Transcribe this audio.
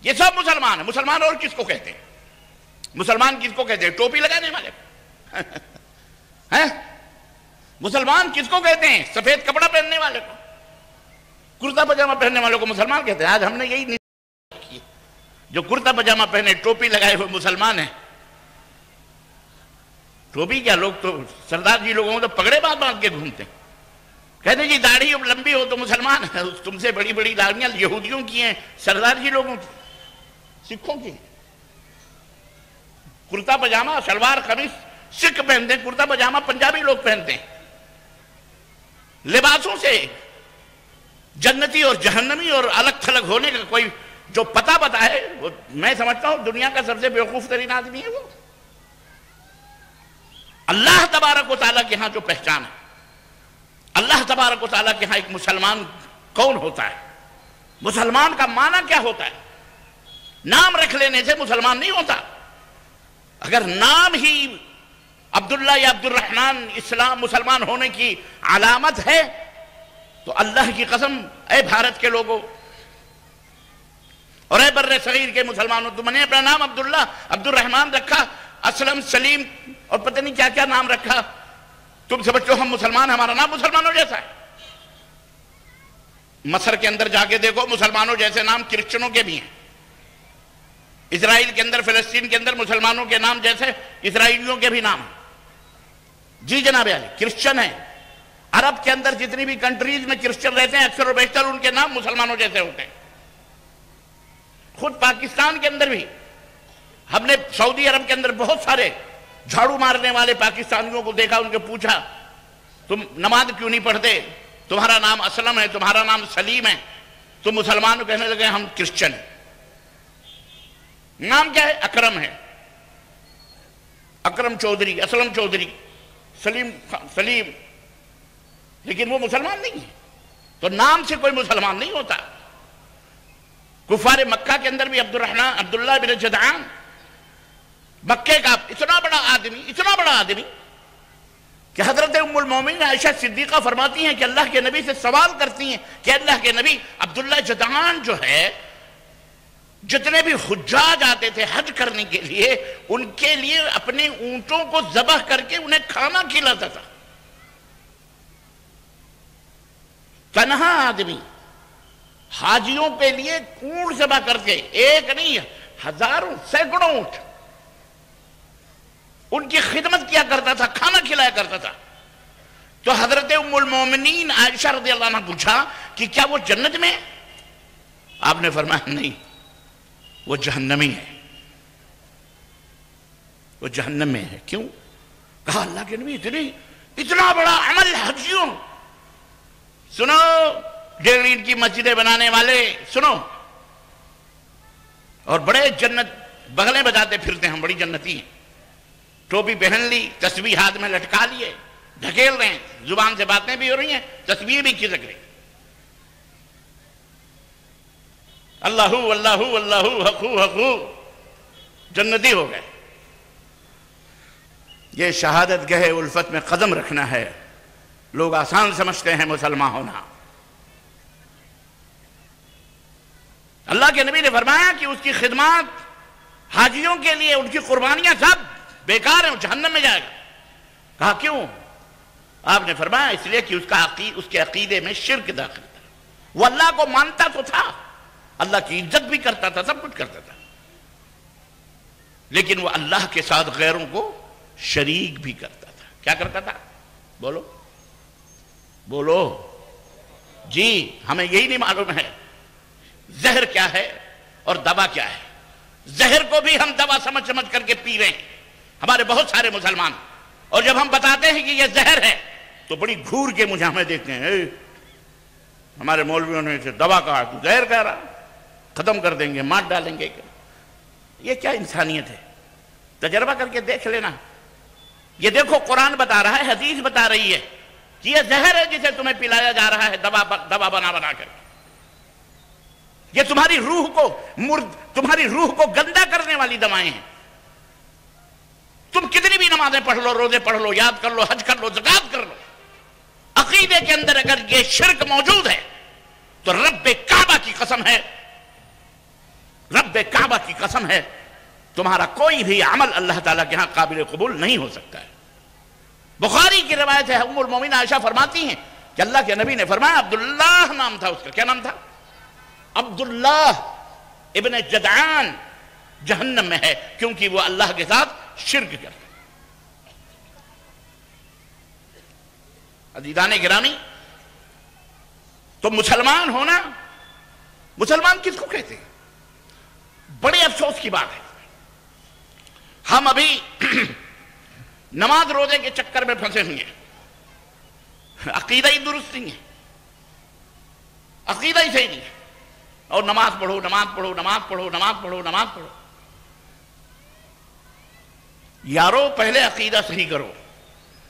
یہ سب مسلمان ہیں. مسلمان اور کس کو کہتے ہیں؟ مسلمان کس کو کہتے ہیں؟ ٹوپی لگانے والے ہیں. مسلمان کس کو کہتے ہیں؟ سفید کپڑا پہننے والے کو, کرتا پجامہ پہننے والوں کو مسلمان کہتے ہیں. آج ہم نے یہی نہیں کی, جو کرتا پجامہ پہنے ٹوپی لگائے ہوئے مسلمان ہیں. ٹوپی کیا, لوگ تو سردار جی لوگوں تو پگڑے باندھ کے گھومتے ہیں. کہتے جی داڑھی لمبی ہو تو مسلمان ہے. تم سے بڑی بڑی داڑھیاں یہودیوں کی ہیں, سردار جی لوگوں کی, سکھوں کی. کرتا پجامہ شلوار قمیص سکھ پہنتے ہیں, کرتا پجامہ پنجابی لوگ پہنتے ہیں. لباسوں سے جنتی اور جہنمی اور الگ تھلگ ہونے کا کوئی جو پتہ ہے, وہ میں سمجھتا ہوں دنیا کا سب سے بیوقوف ترین آدمی ہے. وہ اللہ تبارک و تعالیٰ کے ہاں جو پہچان ہے, اللہ تبارک و تعالیٰ کے ہاں ایک مسلمان کون ہوتا ہے, مسلمان کا معنی کیا ہوتا ہے. نام رکھ لینے سے مسلمان نہیں ہوتا. اگر نام ہی عبداللہ یا عبد الرحمن اسلام مسلمان ہونے کی علامت ہے تو اللہ کی قسم اے بھارت کے لوگوں اور اے بر صغیر کے مسلمانوں, تم نے اپنا نام عبداللہ عبد الرحمن رکھا, اسلم سلیم اور پتہ نہیں کیا کیا نام رکھا. تم سمجھو ہم مسلمان, ہمارا نام مسلمانوں جیسا ہے. مصر کے اندر جا کے دیکھو, مسلمانوں جیسے نام کرسچنوں کے بھی ہیں. اسرائیل کے اندر, فلسطین کے اندر مسلمانوں کے نام جیسے اسرائیلیوں کے بھی نام ہیں. جی جناب عالی, کرسچن ہیں. عرب کے اندر جتنی بھی کنٹریز میں کرسچن رہتے ہیں اکثر و بیشتر ان کے نام مسلمانوں جیسے ہوتے ہیں. خود پاکستان کے اندر بھی ہم نے سعودی عرب کے اندر بہت سارے جھاڑو مارنے والے پاکستانیوں کو دیکھا, ان کے پوچھا تم نماز کیوں نہیں پڑھتے, تمہارا نام اسلم ہے, تمہارا نام سلیم ہے, تم مسلمان کہنے لگے ہم کرسچن ہیں. نام کیا ہے؟ اکرم ہے, اکرم چودھری, اسلم چودھری, سلیم, لیکن وہ مسلمان نہیں ہے. تو نام سے کوئی مسلمان نہیں ہوتا. کفار مکہ کے اندر بھی عبداللہ بن جدعان, مکے کا اتنا بڑا آدمی کہ حضرت ام المومنین عائشہ صدیقہ فرماتی ہیں کہ اللہ کے نبی سے سوال کرتی ہیں کہ اللہ کے نبی, عبداللہ جدعان جو ہے, جتنے بھی حجاج آتے تھے حج کرنے کے لیے, ان کے لیے اپنے اونٹوں کو ذبح کر کے انہیں کھانا کھلاتا تھا. تنہا آدمی حاجیوں کے لیے اونٹ ذبح کر کے, ایک نہیں ہزاروں سینکڑوں اونٹ, ان کی خدمت کیا کرتا تھا, کھانا کھلایا کرتا تھا. تو حضرت ام المومنین عائشہ رضی اللہ عنہ پوچھا کہ کیا وہ جنت میں ہے؟ آپ نے فرمایا نہیں, وہ جہنمی ہے, وہ جہنم میں ہے. کیوں؟ کہا اللہ کے نبی اتنا بڑا عمل حجیوں, سنو 1.5 اینٹ کی مسجدیں بنانے والے سنو, اور بڑے جنت بغلیں بجاتے پھرتے ہیں, ہم بڑی جنتی ہیں. ٹوپی پہن لی, تسبیح ہاتھ میں لٹکا لیے, ڈھکیل رہے ہیں, زبان سے باتیں بھی ہو رہی ہیں, تسبیح بھی کھسک رہی. اللہ اللہ اللہ حقو حقو, جنتی ہو گئے. یہ شہادت گہے الفت میں قدم رکھنا ہے. لوگ آسان سمجھتے ہیں مسلمان ہونا. اللہ کے نبی نے فرمایا کہ اس کی خدمات حاجیوں کے لیے, ان کی قربانیاں سب بیکار ہیں, جہنم میں جائے گا. کہا کیوں؟ آپ نے فرمایا اس لیے کہ اس کے عقیدے میں شرک داخل تھا. وہ اللہ کو مانتا تو تھا, اللہ کی عزت بھی کرتا تھا, سب کچھ کرتا تھا, لیکن وہ اللہ کے ساتھ غیروں کو شریک بھی کرتا تھا. کیا کرتا تھا؟ بولو جی, ہمیں یہی نہیں معلوم ہے زہر کیا ہے اور دوا کیا ہے. زہر کو بھی ہم دوا سمجھ کر کے پی رہے ہیں ہمارے بہت سارے مسلمان, اور جب ہم بتاتے ہیں کہ یہ زہر ہے تو بڑی گھور کے مجھے ہمیں دیکھتے ہیں, ہمارے مولویوں نے اسے دوا کہا, تو زہر کہہ رہا, ختم کر دیں گے, مار ڈالیں گے. یہ کیا انسانیت ہے؟ تجربہ کر کے دیکھ لینا. یہ دیکھو قرآن بتا رہا ہے, حدیث بتا رہی ہے کہ یہ زہر ہے جسے تمہیں پلایا جا رہا ہے دوا بنا کر. یہ تمہاری روح کو گندا کرنے والی دوائیں ہیں. تم کتنی بھی نمازیں پڑھ لو, روزے پڑھ لو, یاد کر لو, حج کر لو, زکات کر لو, عقیدے کے اندر اگر یہ شرک موجود ہے تو رب کعبہ کی قسم ہے, رب کعبہ کی قسم ہے تمہارا کوئی بھی عمل اللہ تعالیٰ کے ہاں قابل قبول نہیں ہو سکتا ہے۔ بخاری کی روایت ہے، ام المومنین عائشہ فرماتی ہیں کہ اللہ کے نبی نے فرمایا، عبداللہ نام تھا اس کا، کیا نام تھا؟ عبداللہ ابن جدعان جہنم میں ہے، کیونکہ وہ اللہ کے ساتھ شرک کرتا ہے۔ عزیزان گرامی، تو مسلمان ہونا، مسلمان کس کو کہتے ہیں؟ بڑے افسوس کی بات ہے، ہم ابھی نماز روزے کے چکر میں پھنسے ہوئے ہیں، عقیدہ ہی درست نہیں ہے، عقیدہ ہی صحیح نہیں ہے، اور نماز پڑھو نماز پڑھو نماز پڑھو نماز پڑھو نماز پڑھو۔ یارو پہلے عقیدہ صحیح کرو،